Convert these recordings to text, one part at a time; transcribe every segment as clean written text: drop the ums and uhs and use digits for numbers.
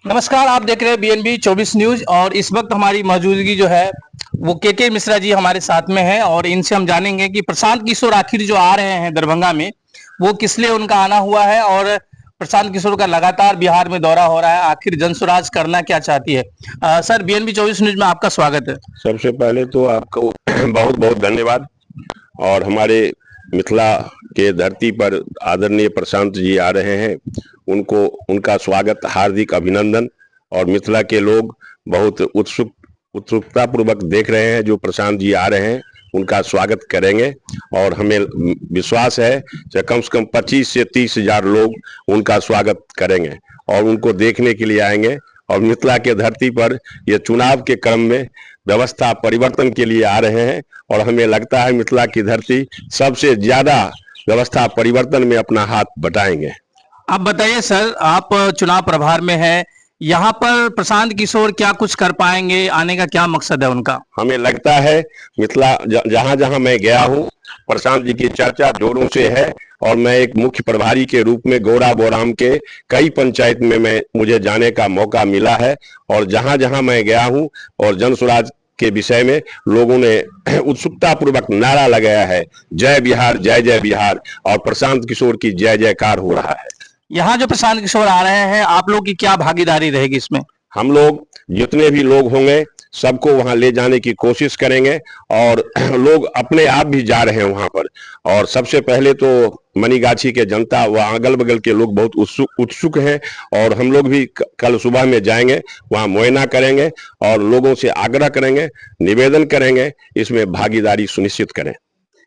नमस्कार, आप देख रहे हैं बीएनबी 24 न्यूज। और इस वक्त हमारी मौजूदगी जो है वो के मिश्रा जी हमारे साथ में है और इनसे हम जानेंगे कि प्रशांत किशोर आखिर जो आ रहे हैं दरभंगा में, वो किस लिए उनका आना हुआ है और प्रशांत किशोर का लगातार बिहार में दौरा हो रहा है, आखिर जनसुराज करना क्या चाहती है। सर, बीएनबी 24 न्यूज में आपका स्वागत है। सबसे पहले तो आपको बहुत बहुत धन्यवाद। और हमारे मिथिला के धरती पर आदरणीय प्रशांत जी आ रहे हैं, उनको उनका स्वागत, हार्दिक अभिनंदन। और मिथिला के लोग बहुत उत्सुकता पूर्वक देख रहे हैं जो प्रशांत जी आ रहे हैं, उनका स्वागत करेंगे। और हमें विश्वास है कि कम से कम 25 से 30 हजार लोग उनका स्वागत करेंगे और उनको देखने के लिए आएंगे। और मिथिला के धरती पर ये चुनाव के क्रम में व्यवस्था परिवर्तन के लिए आ रहे हैं और हमें लगता है मिथिला की धरती सबसे ज्यादा व्यवस्था परिवर्तन में अपना हाथ बटाएंगे। आप बताइए सर, आप चुनाव प्रभार में है, यहाँ पर प्रशांत किशोर क्या कुछ कर पाएंगे, आने का क्या मकसद है उनका? हमें लगता है मिथिला जहां जहां मैं गया हूं, प्रशांत जी की चर्चा जोरों से है। और मैं एक मुख्य प्रभारी के रूप में गौरा बोराम के कई पंचायत में मुझे जाने का मौका मिला है। और जहां जहां मैं गया हूं और जनसुराज के विषय में लोगों ने उत्सुकता पूर्वक नारा लगाया है, जय बिहार, जय जय बिहार। और प्रशांत किशोर की जय जयकार हो रहा है। यहाँ जो प्रशांत किशोर आ रहे हैं, आप लोग की क्या भागीदारी रहेगी इसमें? हम लोग जितने भी लोग होंगे सबको वहां ले जाने की कोशिश करेंगे। और लोग अपने आप भी जा रहे हैं वहां पर। और सबसे पहले तो मनीगाछी के जनता व अगल बगल के लोग बहुत उत्सुक हैं। और हम लोग भी कल सुबह में जाएंगे, वहां मुआयना करेंगे और लोगों से आग्रह करेंगे, निवेदन करेंगे, इसमें भागीदारी सुनिश्चित करें।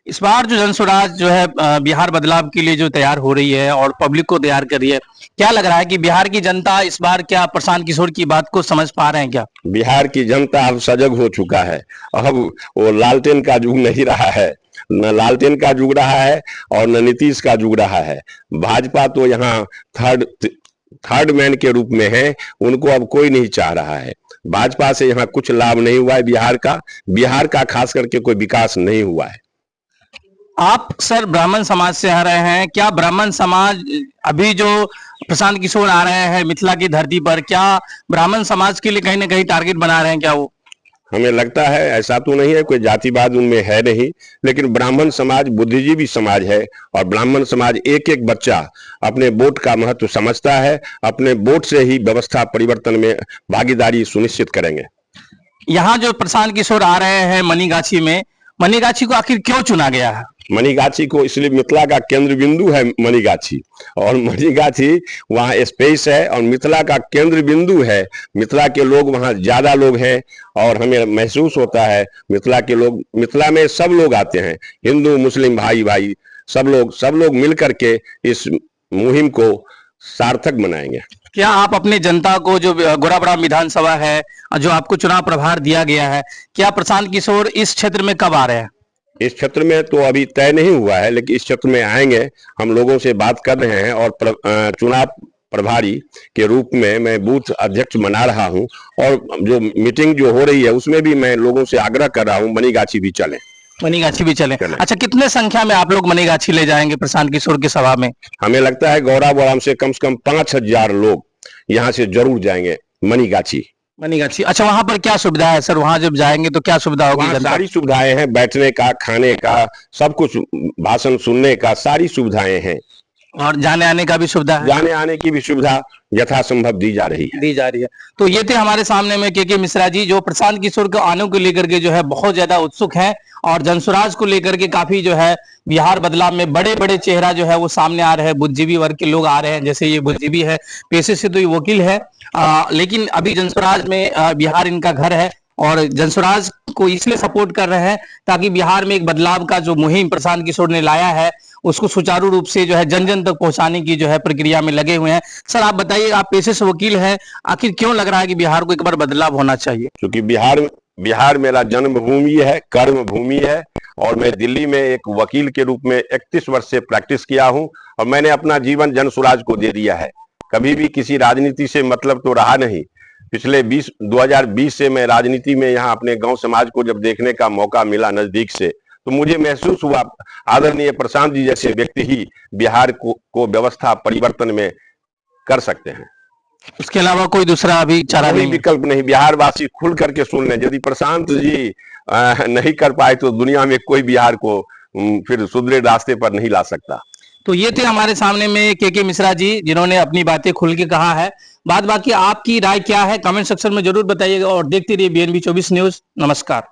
इस बार जो जनसुराज जो है बिहार बदलाव के लिए जो तैयार हो रही है और पब्लिक को तैयार कर रही है, क्या लग रहा है कि बिहार की जनता इस बार क्या प्रशांत किशोर की बात को समझ पा रहे हैं क्या? बिहार की जनता अब सजग हो चुका है। अब वो लालटेन का युग नहीं रहा है, न लालटेन का युग रहा है और न नीतीश का युग रहा है। भाजपा तो यहाँ थर्ड मैन के रूप में है, उनको अब कोई नहीं चाह रहा है। भाजपा से यहाँ कुछ लाभ नहीं हुआ है। बिहार का खास करके कोई विकास नहीं हुआ है। आप सर ब्राह्मण समाज से आ रहे हैं, क्या ब्राह्मण समाज अभी जो प्रशांत किशोर आ रहे हैं मिथिला की धरती पर, क्या ब्राह्मण समाज के लिए कहीं ना कहीं टारगेट बना रहे हैं क्या वो? हमें लगता है ऐसा तो नहीं है, कोई जातिवाद उनमें है नहीं, लेकिन ब्राह्मण समाज बुद्धिजीवी समाज है। और ब्राह्मण समाज एक एक बच्चा अपने वोट का महत्व समझता है, अपने वोट से ही व्यवस्था परिवर्तन में भागीदारी सुनिश्चित करेंगे। यहाँ जो प्रशांत किशोर आ रहे हैं मनीगाछी में, मनीगाछी को आखिर क्यों चुना गया है? मनीगाछी को इसलिए, मिथिला का केंद्र बिंदु है मनीगाछी, और मनीगाछी वहाँ स्पेस है और मिथिला का केंद्र बिंदु है। मिथिला के लोग वहाँ ज्यादा लोग हैं और हमें महसूस होता है मिथिला के लोग, मिथिला में सब लोग आते हैं, हिंदू मुस्लिम भाई भाई सब लोग मिलकर के इस मुहिम को सार्थक बनाएंगे। क्या आप अपनी जनता को, जो गोराबराम विधानसभा है जो आपको चुनाव प्रभार दिया गया है, क्या प्रशांत किशोर इस क्षेत्र में कब आ रहे हैं? इस क्षेत्र में तो अभी तय नहीं हुआ है, लेकिन इस क्षेत्र में आएंगे। हम लोगों से बात कर रहे हैं और चुनाव प्रभारी के रूप में मैं बूथ अध्यक्ष बना रहा हूं। और जो मीटिंग जो हो रही है उसमें भी मैं लोगों से आग्रह कर रहा हूं, मनीगाछी भी चले। मनीगाछी भी चले। अच्छा, कितने संख्या में आप लोग मनीगाछी ले जाएंगे प्रशांत किशोर की सभा में? हमें लगता है गौरा बोराम से कम 5,000 लोग यहाँ से जरूर जाएंगे मनीगाछी। मनीगाछी, अच्छा, वहां पर क्या सुविधा है सर? वहां जब जाएंगे तो क्या सुविधा होगी? सारी सुविधाएं हैं, बैठने का, खाने का, सब कुछ, भाषण सुनने का, सारी सुविधाएं हैं। और जाने आने का भी सुविधा है? जाने आने की भी सुविधा यथासंभव दी जा रही है। तो ये थे हमारे सामने में के मिश्रा जी, जो प्रशांत किशोर के आने को लेकर के जो है बहुत ज्यादा उत्सुक हैं और जनसुराज को लेकर के काफी जो है बिहार बदलाव में बड़े बड़े चेहरा जो है वो सामने आ रहे हैं, बुद्धिजीवी वर्ग के लोग आ रहे हैं। जैसे ये बुद्धिजीवी है, पेशे से तो ये वकील है, लेकिन अभी जनसुराज में बिहार इनका घर है और जनसुराज को इसलिए सपोर्ट कर रहे हैं ताकि बिहार में एक बदलाव का जो मुहिम प्रशांत किशोर ने लाया है उसको सुचारू रूप से जो है जन जन तक पहुंचाने की जो है प्रक्रिया में लगे हुए हैं। सर, आप बताइए, आप पेशे से वकील हैं, आखिर क्यों लग रहा है कि बिहार को एक बार बदलाव होना चाहिए? क्योंकि बिहार मेरा जन्मभूमि है, कर्म भूमि है। और मैं दिल्ली में एक वकील के रूप में 31 वर्ष से प्रैक्टिस किया हूं और मैंने अपना जीवन जनसुराज को दे दिया है। कभी भी किसी राजनीति से मतलब तो रहा नहीं। पिछले 2020 से मैं राजनीति में यहाँ अपने गांव समाज को जब देखने का मौका मिला नजदीक से, तो मुझे महसूस हुआ आदरणीय प्रशांत जी जैसे व्यक्ति ही बिहार को व्यवस्था परिवर्तन में कर सकते हैं। उसके अलावा कोई दूसरा अभी चारा कोई नहीं है? विकल्प नहीं। बिहार वासी खुल करके सुन लें, यदि प्रशांत जी नहीं कर पाए तो दुनिया में कोई बिहार को फिर सुधरे रास्ते पर नहीं ला सकता। तो ये थे हमारे सामने में के मिश्रा जी, जिन्होंने अपनी बातें खुल के कहा है। बात बाकी आपकी राय क्या है कमेंट सेक्शन में जरूर बताइएगा और देखते रहिए BNB 24 न्यूज। नमस्कार।